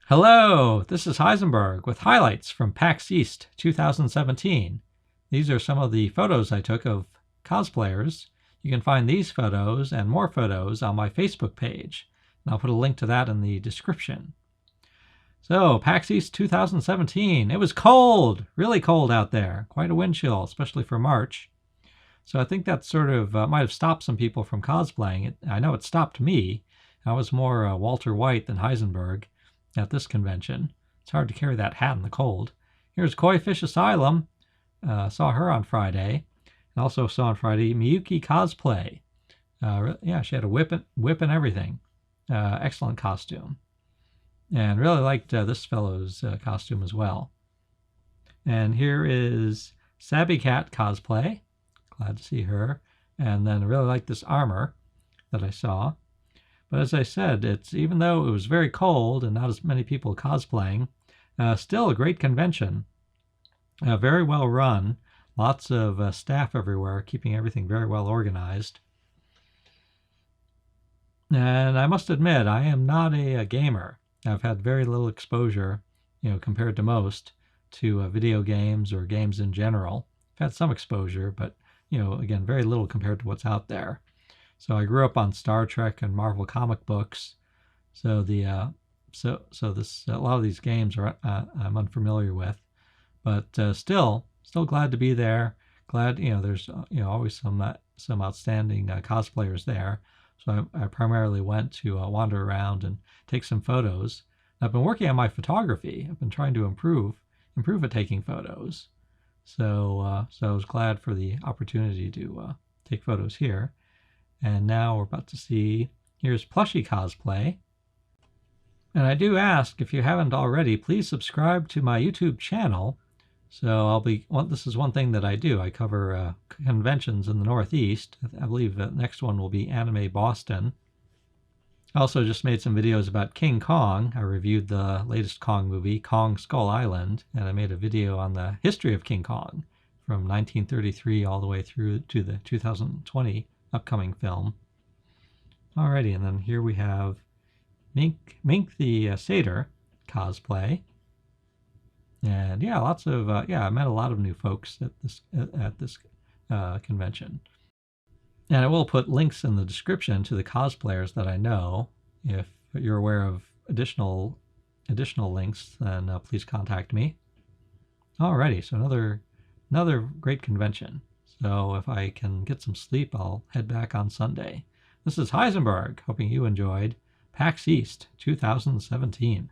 Hello, this is Heisenberg with highlights from PAX East 2017. These are some of the photos I took of cosplayers. You can find these photos and more photos on my Facebook page, and I'll put a link to that in the description. So, PAX East 2017. It was cold, really cold out there. Quite a wind chill, especially for March. So I think that sort of might have stopped some people from cosplaying. I know it stopped me. I was more Walter White than Heisenberg at this convention. It's hard to carry that hat in the cold. Here's Fish Asylum. Saw her on Friday. And also saw on Friday Miyuki Cosplay. Yeah, she had a whip and everything. Excellent costume. And really liked this fellow's costume as well. And here is Sabi-Cat Cosplay. Glad to see her. And then I really like this armor that I saw. But as I said, it's even though it was very cold and not as many people cosplaying, still a great convention. Very well run. Lots of staff everywhere, keeping everything very well organized. And I must admit, I am not a gamer. I've had very little exposure, compared to most, to video games or games in general. I've had some exposure, but again, very little compared to what's out there. So I grew up on Star Trek and Marvel comic books. So a lot of these games are I'm unfamiliar with, but still glad to be there. Glad there's always some outstanding cosplayers there. So I primarily went to wander around and take some photos. I've been working on my photography. I've been trying to improve at taking photos. So I was glad for the opportunity to take photos here. And now we're about to see, here's Plushie Cosplay. And I do ask, if you haven't already, please subscribe to my YouTube channel. So this is one thing that I do. I cover conventions in the Northeast. I believe the next one will be Anime Boston. I also just made some videos about King Kong. I reviewed the latest Kong movie, Kong Skull Island, and I made a video on the history of King Kong from 1933 all the way through to the 2020 upcoming film. Alrighty, and then here we have Mink the Satyr cosplay. And yeah, lots of I met a lot of new folks at this convention. And I will put links in the description to the cosplayers that I know. If you're aware of additional links, then please contact me. Alrighty, so another great convention. So if I can get some sleep, I'll head back on Sunday. This is Heisenberg, hoping you enjoyed PAX East 2017.